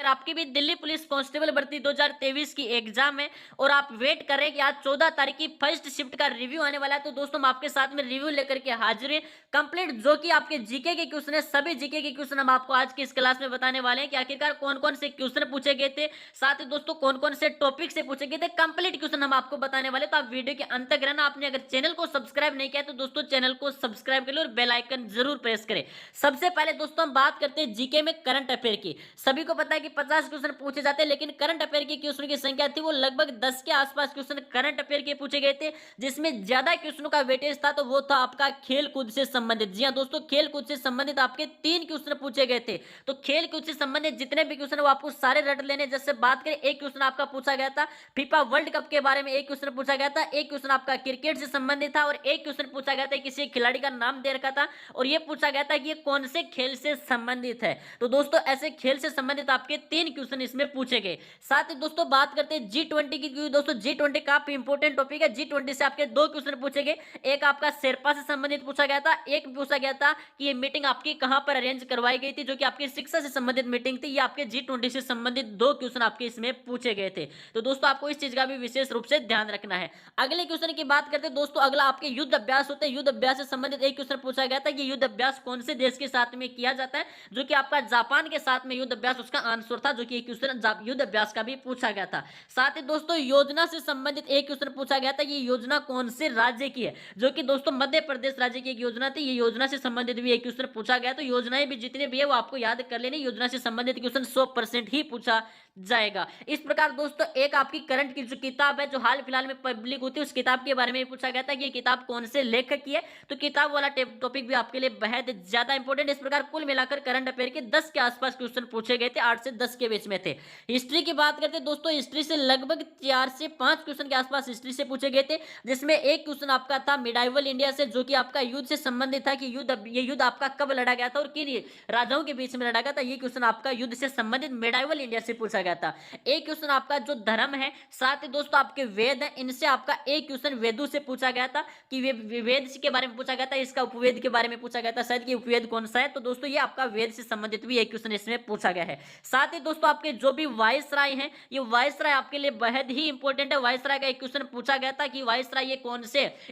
अगर आपकी भी दिल्ली पुलिस कांस्टेबल भर्ती 2023 की एग्जाम है और आप वेट कर रहे हैं कि आज 14 तारीख की फर्स्ट शिफ्ट का रिव्यू आने वाला है, तो दोस्तों हम आपके साथ में रिव्यू लेकर के हाजिर हैं कंप्लीट, जो कि आपके जीके के क्वेश्चन है। सभी जीके के क्वेश्चन हम आपको आज की इस क्लास में बताने वाले हैं कि आखिरकार कौन कौन से क्वेश्चन पूछे गए थे, साथ ही दोस्तों कौन कौन से टॉपिक से पूछे गए थे, कंप्लीट क्वेश्चन हम आपको बताने वाले। तो आप वीडियो के अंत तक रहना। आपने अगर चैनल को सब्सक्राइब नहीं किया तो दोस्तों चैनल को सब्सक्राइब कर लो और बेल आइकन जरूर प्रेस करें। सबसे पहले दोस्तों हम बात करते हैं जीके में करंट अफेयर की। सभी को पता है कि 50 क्वेश्चन पूछे जाते हैं, लेकिन करंट अफेयर के क्वेश्चन की संख्या थी वो लगभग 10 के आसपास क्वेश्चन करंट अफेयर के पूछे गए थे, जिसमें ज्यादा क्वेश्चनों का वेटेज था तो वो था आपका खेल कूद से संबंधित। जी हां दोस्तों, खेल कूद से संबंधित आपके 3 क्वेश्चन पूछे गए थे। तो खेल कूद से संबंधित जितने भी क्वेश्चन वो आपको सारे रट लेने। जैसे बात करें, एक क्वेश्चन आपका पूछा गया था फीफा वर्ल्ड कप के बारे में, एक क्वेश्चन पूछा गया था, एक क्वेश्चन आपका क्रिकेट से संबंधित था और एक क्वेश्चन पूछा गया था किसी खिलाड़ी का नाम दे रखा था और ये पूछा गया था कि ये कौन से खेल से संबंधित है। तो दोस्तों ऐसे खेल से संबंधित आपके 3 क्वेश्चन इसमें पूछे गए। साथ ही दोस्तों बात करते हैं G20 की, क्योंकि दोस्तों G20 काफी इंपॉर्टेंट टॉपिक है। G20 से आपके 2 क्वेश्चन पूछे गए। एक आपका शेरपा से संबंधित पूछा गया था, एक पूछा गया था कि ये मीटिंग आपकी कहां पर अरेंज करवाई गई थी, जो कि आपकी शिक्षा से संबंधित मीटिंग थी। ये आपके G20 से संबंधित 2 क्वेश्चन आपके इसमें पूछे गए थे। तो दोस्तों आपको इस चीज का भी विशेष रूप से ध्यान रखना है। अगले क्वेश्चन की बात करते हैं दोस्तों, अगला आपके युद्ध अभ्यास होते हैं। युद्ध अभ्यास से संबंधित एक क्वेश्चन पूछा गया था कि युद्ध अभ्यास कौन से देश के साथ में किया जाता है, जो कि आपका जापान के साथ में युद्ध अभ्यास उसका आंसर था, जो कि एक क्वेश्चन युद्ध अभ्यास का भी पूछा गया था। साथ ही दोस्तों योजना से संबंधित एक क्वेश्चन पूछा गया था, ये योजना कौन से राज्य की है, जो कि दोस्तों मध्य प्रदेश राज्य की एक योजना थी। ये योजना से संबंधित भी एक क्वेश्चन पूछा गया। तो योजनाएं भी जितने भी है वो आपको याद कर लेनी। योजना से संबंधित क्वेश्चन 100% ही पूछा जाएगा। इस प्रकार दोस्तों एक आपकी करंट की जो किताब है जो हाल फिलहाल में पब्लिक होती है, उस किताब के बारे में पूछा गया था कि ये किताब कौन से लेखक की है। तो किताब वाला टॉपिक भी आपके लिए बेहद ज्यादा इंपॉर्टेंट। इस प्रकार कुल मिलाकर करंट अफेयर के 10 के आसपास क्वेश्चन पूछे गए थे, 8 से 10 के बीच में थे। हिस्ट्री की बात करते हैं दोस्तों, हिस्ट्री से लगभग 4 से 5 क्वेश्चन के आसपास हिस्ट्री से पूछे गए थे, जिसमें एक क्वेश्चन आपका था मिडाइवल इंडिया से, जो कि आपका युद्ध से संबंधित था कि ये युद्ध आपका कब लड़ा गया था और किन राजाओं के बीच में लड़ा गया था। ये क्वेश्चन आपका युद्ध से संबंधित मिडाइवल इंडिया से पूछा गया था। एक क्वेश्चन आपका जो धर्म है, साथ ही दोस्तों आपके वेद है, इनसे आपका एक क्वेश्चन वेदों से पूछा गया था कि वेद के बारे में पूछा गया था, इसका उपवेद के बारे में पूछा गया था शायद कि उपवेद कौन सा है। तो दोस्तों ये आपका वेद से संबंधित भी एक क्वेश्चन इसमें पूछा गया है। साथ ही दोस्तों आपके जो भी वायसराय हैं, ये वायसराय आपके लिए बेहद ही इंपॉर्टेंट है। वायसराय का एक क्वेश्चन पूछा गया था कि वायसराय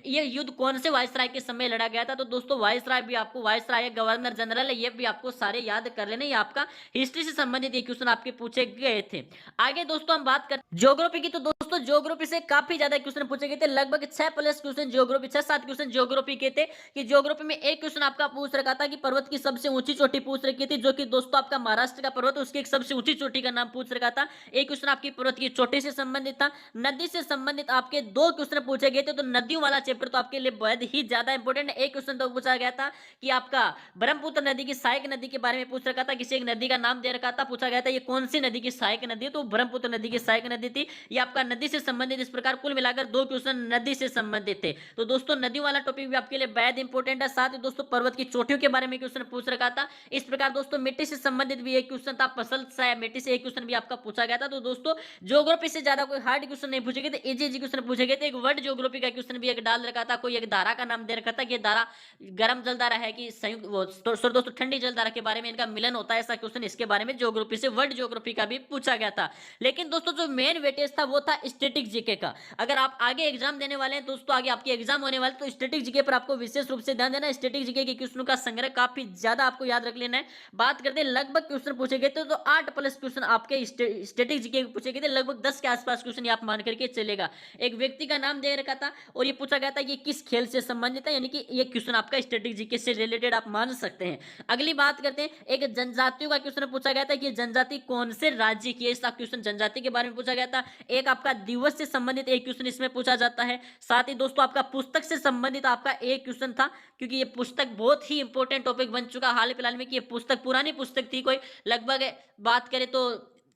ये युद्ध कौन से वायसराय के समय लड़ा गया था। तो दोस्तों वायसराय भी आपको, वायसराय गवर्नर जनरल है, ये भी आपको सारे याद कर लेने। ये आपका हिस्ट्री से संबंधित एक क्वेश्चन आपके पूछे गए थे। आगे दोस्तों हम बात करते हैं ज्योग्राफी की। तो दोस्तों ज्योग्राफी से काफी ज्यादा क्वेश्चन पूछे गए थे, लगभग 6 plus question geography, 6-7 question geography के थे। कि ज्योग्राफी में एक क्वेश्चन आपका पूछ रखा था कि पर्वत की सबसे ऊंची चोटी पूछ रखी थी, जो कि दोस्तों आपका महाराष्ट्र का पर्वत, उसकी एक सबसे ऊंची चोटी का नाम पूछ रखा था। एक क्वेश्चन आपकी पर्वत की चोटी से संबंधित था। नदी से संबंधित आपके 2 क्वेश्चन पूछे गए थे। तो नदियों वाला चैप्टर तो आपके लिए बहुत ही ज्यादा इंपॉर्टेंट है। एक क्वेश्चन तो पूछा गया था कि आपका ब्रह्मपुत्र नदी की सहायक नदी के बारे में पूछ रखा था, किसी एक नदी का नाम दे रखा था, पूछा गया था ये कौन सी नदी की सहायक नदी है, तो ब्रह्मपुत्र नदी की सहायक नदी थी। ये आपका नदी से संबंधित। इस प्रकार कुल मिलाकर 2 क्वेश्चन नदी से संबंधित थे। तो दोस्तों नदी वाला टॉपिक भी आपके लिए बेहद इंपॉर्टेंट है। साथ ही दोस्तों पर्वत की चोटियों के बारे में क्वेश्चन पूछ रखा था। इस प्रकार दोस्तों मिट्टी से संबंधित भी एक क्वेश्चन था, फसल सा मिट्टी से एक क्वेश्चन भी आपका पूछा गया था। तो दोस्तों ज्योग्राफी से ज्यादा कोई हार्ड क्वेश्चन नहीं पूछे गए थे, इजी क्वेश्चन पूछे गए थे। एक वर्ड ज्योग्राफी का क्वेश्चन भी एक डाल रखा था, कोई एक धारा का नाम दे रखा था कि धारा गर्म जलधारा है कि संयुक्त सॉरी दोस्तों ठंडी जलधारा के बारे में इनका मिलन होता है, ऐसा क्वेश्चन इसके बारे में ज्योग्राफी से वर्ड ज्योग्राफी का भी पूछा गया था। लेकिन दोस्तों जो मेन वेटेज था वो था स्टैटिक जीके का। अगर आप आगे एग्जाम देने वाले हैं दोस्तों, आगे आपके एग्जाम होने वाले, तो स्टैटिक जीके पर आपको विशेष रूप से ध्यान देना। स्टैटिक जीके के क्वेश्चनों का संग्रह काफी ज्यादा आपको याद रख लेना है। बात करते हैं लगभग क्वेश्चन पूछे गए थे, तो 8 प्लस क्वेश्चन आपके स्टैटिक जीके पूछे गए थे, लगभग 10 के आसपास क्वेश्चन आप मान करके चलेगा। एक व्यक्ति का नाम दे रखा था और ये पूछा गया था कि किस खेल से संबंधित है, यानी कि ये क्वेश्चन आपका स्टैटिक जीके से रिलेटेड आप मान सकते हैं। अगली बात करते हैं, एक जनजातियों का क्वेश्चन पूछा गया था कि जनजाति कौन से राज्य की है, इसका क्वेश्चन जनजाति के बारे में पूछा गया था। एक आपका दिवस से संबंधित एक क्वेश्चन इसमें पूछा जाता है। साथ ही दोस्तों आपका पुस्तक से संबंधित आपका एक क्वेश्चन था, क्योंकि ये पुस्तक बहुत ही इंपॉर्टेंट टॉपिक बन चुका हाल फिलहाल में कि ये पुस्तक पुरानी पुस्तक थी, कोई लगभग बात करें तो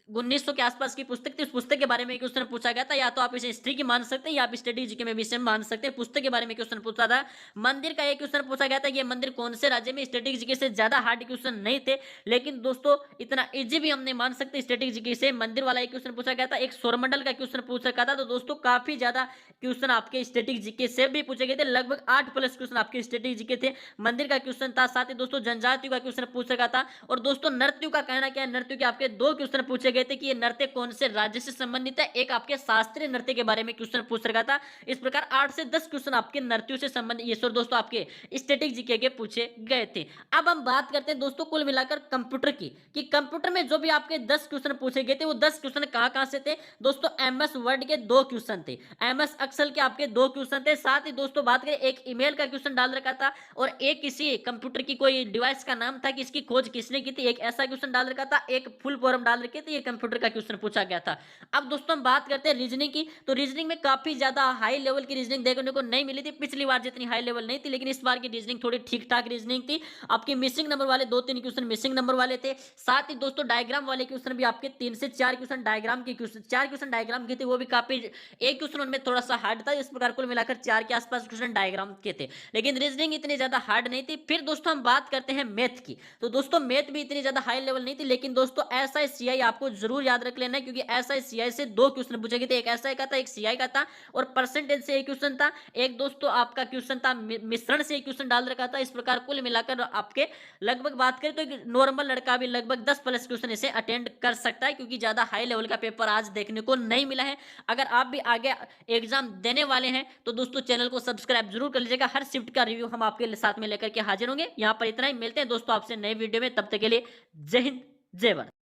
1900 के आसपास की पुस्तक थी, उस पुस्तक के बारे में क्वेश्चन पूछा गया था। या तो आप इसे हिस्ट्री की मान सकते हैं या आप स्टैटिक जीके में भी इसे मान सकते हैं। पुस्तक के बारे में क्वेश्चन पूछा था। मंदिर का एक क्वेश्चन पूछा गया था कि ये मंदिर कौन से राज्य में। स्टैटिक जीके से ज्यादा हार्ड क्वेश्चन नहीं थे, लेकिन दोस्तों इतना इजी भी हम नहीं मान सकते स्टैटिक जीके से। मंदिर वाला एक क्वेश्चन पूछा गया था, एक सौरमंडल का क्वेश्चन पूछा गया था। तो दोस्तों काफी ज्यादा क्वेश्चन आपके स्टैटिक जीके से भी पूछे गए थे, लगभग 8 प्लस क्वेश्चन आपके स्टैटिक जीके थे। मंदिर का क्वेश्चन था, साथ ही दोस्तों जनजातियों का क्वेश्चन पूछा गया था। और दोस्तों नर्तकियों का कहना क्या है, नर्तकियों के आपके 2 क्वेश्चन पूछे गए थे कि ये नृत्य कौन से राज्य से संबंधित है। एक आपके शास्त्रीय नृत्य के बारे में क्वेश्चन पूछा गया था। इस प्रकार 8 से 10 क्वेश्चन आपके नर्तकियों से संबंधित ये सर दोस्तों आपके स्टैटिक जीके के पूछे गए थे। अब हम बात करते हैं दोस्तों कुल मिलाकर कंप्यूटर की, कि कंप्यूटर में जो भी आपके 10 क्वेश्चन पूछे गए थे वो 10 क्वेश्चन कहां से थे। दोस्तों एमएस वर्ड के 2 क्वेश्चन थे, एमएस एक्सेल के आपके 2 क्वेश्चन थे। साथ ही दोस्तों बात करें एक ईमेल का क्वेश्चन डाल रखा था, और एक किसी कंप्यूटर की कोई डिवाइस का नाम था कि इसकी खोज किसने की थी, एक ऐसा क्वेश्चन डाल रखा था। एक फुल फॉर्म डाल रखे थे, ये कंप्यूटर का क्वेश्चन पूछा गया था। अब दोस्तों हम बात करते हैं रीजनिंग की, तो रीजनिंग में काफी ज्यादा हाई लेवल की रीजनिंग देखने को नहीं मिली थी। पिछली बार जितनी हाई लेवल नहीं थी, लेकिन इस बार की रीजनिंग थोड़ी ठीक ठाक रीजनिंग थी। आपके मिसिंग नंबर वाले 2-3 क्वेश्चन मिसिंग नंबर वाले थे। साथ ही दोस्तों डायग्राम वाले क्वेश्चन भी आपके 3 से 4 क्वेश्चन डायग्राम के क्वेश्चन, 4 क्वेश्चन डायग्राम के थे, वो भी काफी, एक क्वेश्चन उनमें थोड़ा सा हार्ड था। इस प्रकार कुल मिलाकर 4 के आसपास क्वेश्चन डायग्राम के थे, लेकिन रीजनिंग इतनी ज्यादा हार्ड नहीं थी। फिर दोस्तों हम बात करते हैं मैथ की, तो दोस्तों मैथ भी इतनी ज्यादा हाई लेवल नहीं थी, लेकिन दोस्तों एसआई सीआई आपको जरूर याद रख लेना है, क्योंकि एसआई सीआई से 2 क्वेश्चन पूछे गए थे, एक एसआई का था एक सीआई का था। और परसेंटेज से एक क्वेश्चन था, एक दोस्तों आपका क्वेश्चन था मिश्रण से एक क्वेश्चन डाल रखा था। इस प्रकार कुल मिलाकर आपके लगभग बात करें तो एक नॉर्मल लड़का भी लगभग 10 प्लस क्वेश्चन इसे अटेंड कर सकता है, क्योंकि ज्यादा हाई लेवल का पेपर आज देखने को नहीं मिला है। अगर आप भी आगे एग्जाम देने वाले हैं तो दोस्तों चैनल को सब्सक्राइब जरूर कर लीजिएगा। हर शिफ्ट का रिव्यू हम आपके साथ में लेकर के हाजिर होंगे। यहाँ पर इतना ही, मिलते हैं दोस्तों आपसे नए वीडियो में, तब तक के लिए जय हिंद जय भारत।